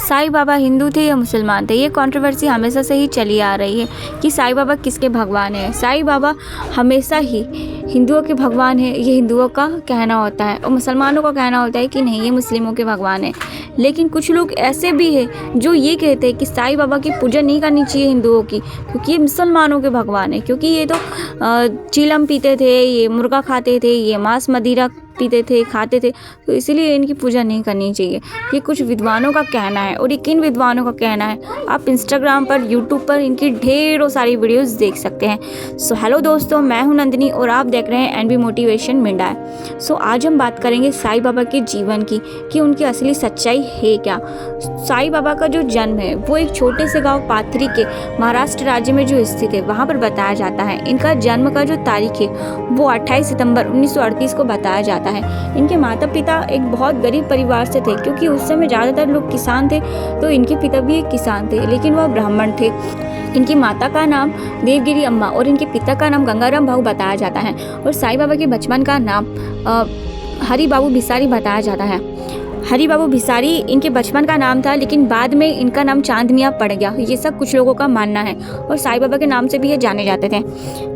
साईं बाबा हिंदू थे या मुसलमान थे? ये कंट्रोवर्सी हमेशा से ही चली आ रही है कि साईं बाबा किसके भगवान हैं। साईं बाबा हमेशा ही हिंदुओं के भगवान हैं, ये हिंदुओं का कहना होता है, और मुसलमानों का कहना होता है कि नहीं, ये मुस्लिमों के भगवान हैं। लेकिन कुछ लोग ऐसे भी हैं जो ये कहते हैं कि साईं बाबा की पूजा नहीं करनी चाहिए हिंदुओं की, क्योंकि ये मुसलमानों के भगवान हैं, क्योंकि ये तो चीलम पीते थे, ये मुर्गा खाते थे, ये मांस मदिरा पीते थे, खाते थे, तो इसीलिए इनकी पूजा नहीं करनी चाहिए। ये कुछ विद्वानों का कहना है, और ये किन विद्वानों का कहना है आप इंस्टाग्राम पर, यूट्यूब पर इनकी ढेरों सारी वीडियोस देख सकते हैं। सो हेलो दोस्तों, मैं हूं नंदिनी और आप देख रहे हैं एनबी मोटिवेशन मिंडा। सो आज हम बात करेंगे साईं बाबा के जीवन की कि उनकी असली सच्चाई है क्या। साईं बाबा का जो जन्म है वो एक छोटे से गाँव पाथरी के महाराष्ट्र राज्य में जो स्थित है वहाँ पर बताया जाता है। इनका जन्म का जो तारीख है वो 28 सितंबर 1938 को बताया जाता है। इनके माता पिता एक बहुत गरीब परिवार से थे, क्योंकि उस समय ज़्यादातर लोग किसान थे, तो इनके पिता भी एक किसान थे, लेकिन वह ब्राह्मण थे। इनकी माता का नाम देवगिरी अम्मा और इनके पिता का नाम गंगाराम भाऊ बताया जाता है। और साईं बाबा के बचपन का नाम हरि बाबू भिसारी बताया जाता है। हरि बाबू भिसारी इनके बचपन का नाम था, लेकिन बाद में इनका नाम चांद मियाँ पड़ गया, ये सब कुछ लोगों का मानना है। और साईं बाबा के नाम से भी ये जाने जाते थे।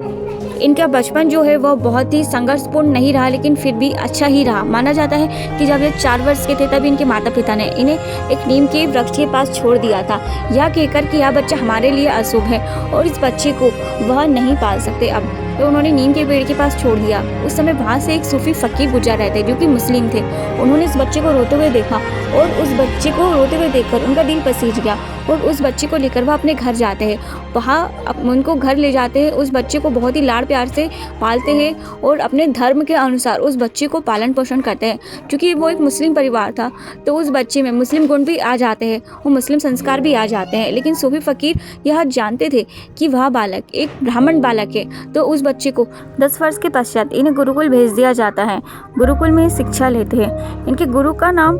इनका बचपन जो है वह बहुत ही संघर्षपूर्ण नहीं रहा, लेकिन फिर भी अच्छा ही रहा। माना जाता है कि जब ये 4 वर्ष के थे तब इनके माता पिता ने इन्हें एक नीम के वृक्ष के पास छोड़ दिया था, यह कहकर कि यह बच्चा हमारे लिए अशुभ है और इस बच्चे को वह नहीं पाल सकते अब, तो उन्होंने नीम के पेड़ के पास छोड़ दिया। उस समय वहाँ से एक सूफी फकीर गुजर रहे थे जो कि मुस्लिम थे। उन्होंने इस बच्चे को रोते हुए देखा और उस बच्चे को रोते हुए देखकर उनका दिल पसीज गया, और उस बच्चे को लेकर वह अपने घर जाते हैं। वहाँ उनको घर ले जाते हैं, उस बच्चे को बहुत ही लाड़ प्यार से पालते हैं और अपने धर्म के अनुसार उस बच्चे को पालन पोषण करते हैं। क्योंकि वो एक मुस्लिम परिवार था, तो उस बच्चे में मुस्लिम गुण भी आ जाते हैं, वो मुस्लिम संस्कार भी आ जाते हैं। लेकिन सूफी फकीर यह जानते थे कि वह बालक एक ब्राह्मण बालक है, तो उस बच्चे को 10 वर्ष के पश्चात इन्हें गुरुकुल भेज दिया जाता है। गुरुकुल में शिक्षा लेते हैं। इनके गुरु का नाम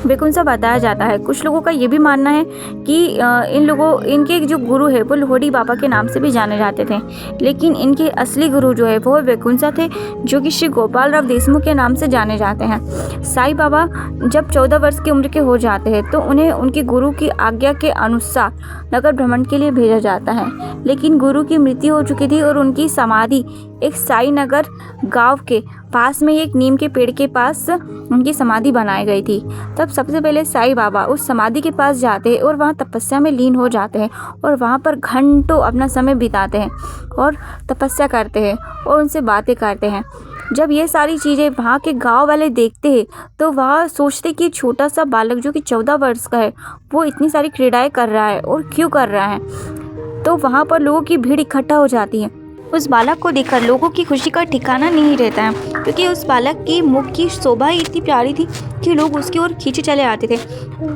वेकुंसा बताया जाता है। कुछ लोगों का ये भी मानना है कि इनके जो गुरु है वो लोहड़ी बाबा के नाम से भी जाने जाते थे, लेकिन इनके असली गुरु जो है वो वेकुंसा थे, जो कि श्री गोपाल राव देशमुख के नाम से जाने जाते हैं। साईं बाबा जब 14 वर्ष की उम्र के हो जाते हैं तो उन्हें उनके गुरु की आज्ञा के अनुसार नगर भ्रमण के लिए भेजा जाता है, लेकिन गुरु की मृत्यु हो चुकी थी और उनकी समाधि एक साई नगर गाँव के पास में एक नीम के पेड़ के पास उनकी समाधि बनाई गई थी। तब सबसे पहले साईं बाबा उस समाधि के पास जाते हैं और वहाँ तपस्या में लीन हो जाते हैं, और वहाँ पर घंटों अपना समय बिताते हैं और तपस्या करते हैं और उनसे बातें करते हैं। जब ये सारी चीज़ें वहाँ के गांव वाले देखते हैं तो वह सोचते कि छोटा सा बालक जो कि 14 वर्ष का है वो इतनी सारी क्रीड़ाएँ कर रहा है और क्यों कर रहा है। तो वहाँ पर लोगों की भीड़ इकट्ठा हो जाती है। उस बालक को देखकर लोगों की खुशी का ठिकाना नहीं रहता है, क्योंकि उस बालक की मुख की शोभा ही इतनी प्यारी थी कि लोग उसकी ओर खींचे चले आते थे।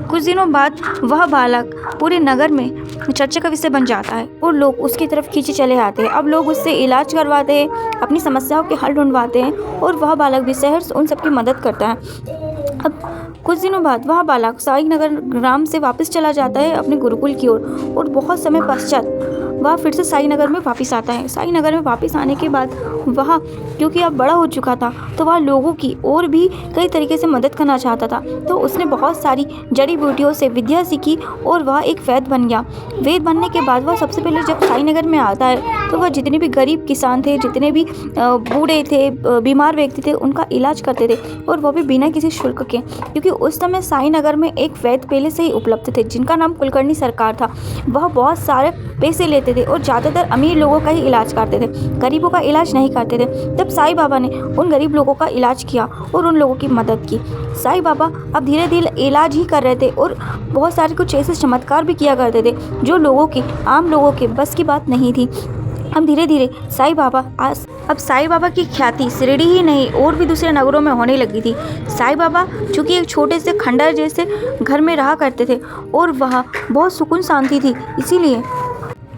कुछ दिनों बाद वह बालक पूरे नगर में चर्चा का विषय बन जाता है और लोग उसकी तरफ खींचे चले आते हैं। अब लोग उससे इलाज करवाते हैं, अपनी समस्याओं के हल ढूंढवाते हैं, और वह बालक भी शहर से उन सबकी मदद करता है। अब कुछ दिनों बाद वह बालक साई नगर ग्राम से वापस चला जाता है अपने गुरुकुल की ओर, और बहुत समय पश्चात वह फिर से साई नगर में वापस आता है। साई नगर में वापस आने के बाद वह क्योंकि अब बड़ा हो चुका था तो वह लोगों की और भी कई तरीके से मदद करना चाहता था, तो उसने बहुत सारी जड़ी बूटियों से विद्या सीखी और वह एक वैद्य बन गया। वैद्य बनने के बाद वह सबसे पहले जब साई नगर में आता है तो वह जितने भी गरीब किसान थे, जितने भी बूढ़े थे, बीमार व्यक्ति थे, उनका इलाज करते थे, और वह भी बिना किसी शुल्क के, क्योंकि उस समय साई नगर में एक वैद्य पहले से ही उपलब्ध थे जिनका नाम कुलकर्णी सरकार था। वह बहुत सारे पैसे लेते थे और ज़्यादातर अमीर लोगों का ही इलाज करते थे, गरीबों का इलाज नहीं करते थे। तब साईं बाबा ने उन गरीब लोगों का इलाज किया और उन लोगों की मदद की। साईं बाबा अब धीरे धीरे इलाज ही कर रहे थे और बहुत सारे कुछ ऐसे चमत्कार भी किया करते थे जो आम लोगों के बस की बात नहीं थी। अब धीरे धीरे साईं बाबा की ख्याति शिरडी ही नहीं और भी दूसरे नगरों में होने लगी थी। साईं बाबा चूँकि एक छोटे से खंडहर जैसे घर में रहा करते थे और वहाँ बहुत सुकून शांति थी,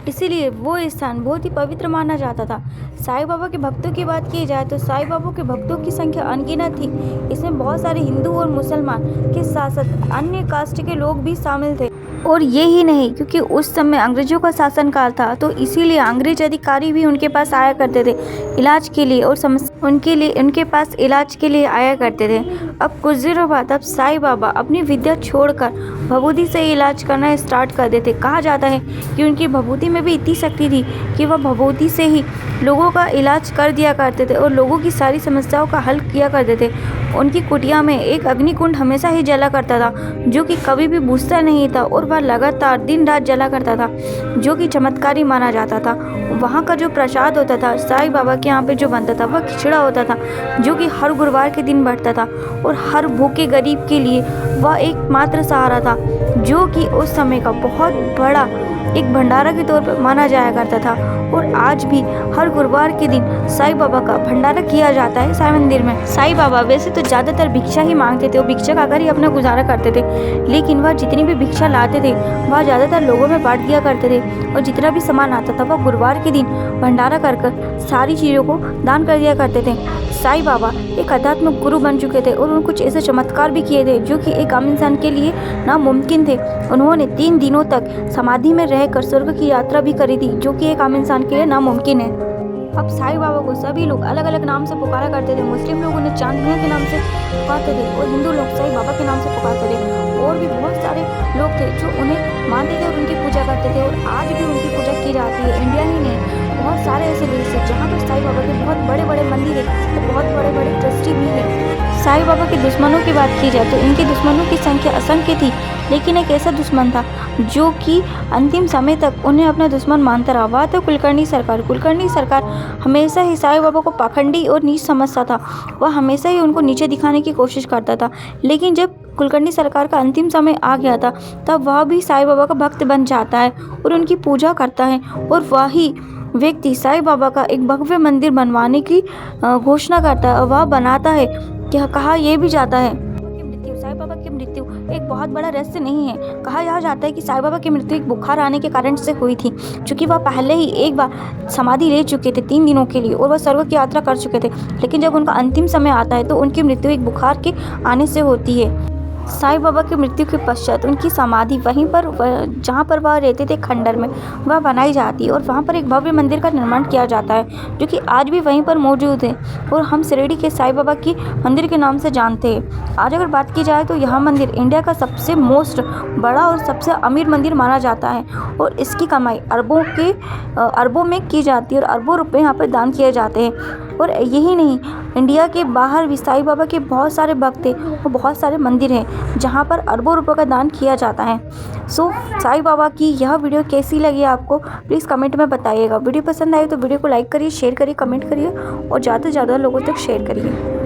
इसीलिए वो स्थान बहुत ही पवित्र माना जाता था। साईं बाबा के भक्तों की बात की जाए तो साईं बाबा के भक्तों की संख्या अनगिनत थी। इसमें बहुत सारे हिंदू और मुसलमान के साथ साथ अन्य कास्ट के लोग भी शामिल थे। और ये ही नहीं, क्योंकि उस समय अंग्रेजों का शासनकाल था, तो इसीलिए अंग्रेज अधिकारी भी उनके पास आया करते थे इलाज के लिए और उनके पास इलाज के लिए आया करते थे। अब कुछ दिनों बाद अब साईं बाबा अपनी विद्या छोड़कर भभूति से इलाज करना स्टार्ट कर देते। कहा जाता है कि उनकी भभूति में भी इतनी शक्ति थी कि वह भभूति से ही लोगों का इलाज कर दिया करते थे और लोगों की सारी समस्याओं का हल किया करते थे। उनकी कुटिया में एक अग्निकुंड हमेशा ही जला करता था, जो कि कभी भी बुझता नहीं था और वह लगातार दिन रात जला करता था, जो कि चमत्कारी माना जाता था। वहाँ का जो प्रसाद होता था साईं बाबा के यहाँ पे जो बनता था, वह खिचड़ा होता था, जो कि हर गुरुवार के दिन बढ़ता था और हर भूखे गरीब के लिए वह एकमात्र सहारा था, जो कि उस समय का बहुत बड़ा एक भंडारा के तौर पर माना जाया करता था। और आज भी हर गुरुवार के दिन साईं बाबा का भंडारा किया जाता है साईं मंदिर में। साईं बाबा वैसे तो ज़्यादातर भिक्षा ही मांगते थे और भिक्षा खाकर ही अपना गुजारा करते थे, लेकिन वह जितनी भी भिक्षा लाते थे वह ज़्यादातर लोगों में बांट दिया करते थे और जितना भी सामान आता था वह गुरुवार के दिन भंडारा कर सारी चीज़ों को दान कर दिया करते थे। साईं बाबा एक आध्यात्मिक गुरु बन चुके थे और उन्होंने कुछ ऐसे चमत्कार भी किए थे जो कि एक आम इंसान के लिए नामुमकिन थे। उन्होंने 3 दिनों तक समाधि में रहकर स्वर्ग की यात्रा भी करी थी, जो कि एक आम इंसान के लिए नामुमकिन है। अब साईं बाबा को सभी लोग अलग अलग नाम से पुकारा करते थे। मुस्लिम लोग उन्हें चांद मियां के नाम से पुकारते थे और हिंदू लोग साईं बाबा के नाम से पुकारते थे। और भी बहुत सारे लोग थे जो उन्हें मानते थे और उनकी पूजा करते थे और आज भी उनकी पूजा की जाती है। इंडिया ही नहीं, बहुत सारे ऐसे देश हैं जहाँ पर साईं बाबा के बहुत बड़े बड़े मंदिर है और बहुत बड़े बड़े ट्रस्टी भी हैं। साईं बाबा के दुश्मनों की बात की जाए तो इनके दुश्मनों की संख्या असंख्य थी, लेकिन एक ऐसा दुश्मन था जो कि अंतिम समय तक उन्हें अपना दुश्मन मानता रहा। वह था कुलकर्णी सरकार। कुलकर्णी सरकार हमेशा ही साईं बाबा को पाखंडी और नीच समझता था। वह हमेशा ही उनको नीचे दिखाने की कोशिश करता था, लेकिन जब कुलकर्णी सरकार का अंतिम समय आ गया था तब वह भी साईं बाबा का भक्त बन जाता है और उनकी पूजा करता है और वही व्यक्ति साईं बाबा का एक भव्य मंदिर बनवाने की घोषणा करता है और वह बनाता है। क्या कहा यह भी जाता है कि साईं बाबा की मृत्यु एक बहुत बड़ा रहस्य नहीं है। कहा यह जाता है कि साईं बाबा की मृत्यु एक बुखार आने के कारण से हुई थी, क्योंकि वह पहले ही एक बार समाधि ले चुके थे 3 दिनों के लिए और वह स्वर्ग की यात्रा कर चुके थे, लेकिन जब उनका अंतिम समय आता है तो उनकी मृत्यु एक बुखार के आने से होती है। साईं बाबा की मृत्यु के पश्चात उनकी समाधि वहीं पर जहाँ पर वह रहते थे खंडर में वह बनाई जाती है और वहाँ पर एक भव्य मंदिर का निर्माण किया जाता है, जो कि आज भी वहीं पर मौजूद है और हम शिरडी के साईं बाबा की मंदिर के नाम से जानते हैं। आज अगर बात की जाए तो यह मंदिर इंडिया का सबसे मोस्ट बड़ा और सबसे अमीर मंदिर माना जाता है और इसकी कमाई अरबों में की जाती है और अरबों रुपये यहाँ पर दान किए जाते हैं। और यही नहीं, इंडिया के बाहर भी साईं बाबा के बहुत सारे भक्त हैं और बहुत सारे मंदिर हैं जहाँ पर अरबों रुपयों का दान किया जाता है। सो साईं बाबा की यह वीडियो कैसी लगी आपको प्लीज़ कमेंट में बताइएगा। वीडियो पसंद आए तो वीडियो को लाइक करिए, शेयर करिए, कमेंट करिए और ज़्यादा से ज़्यादा लोगों तक शेयर करिए।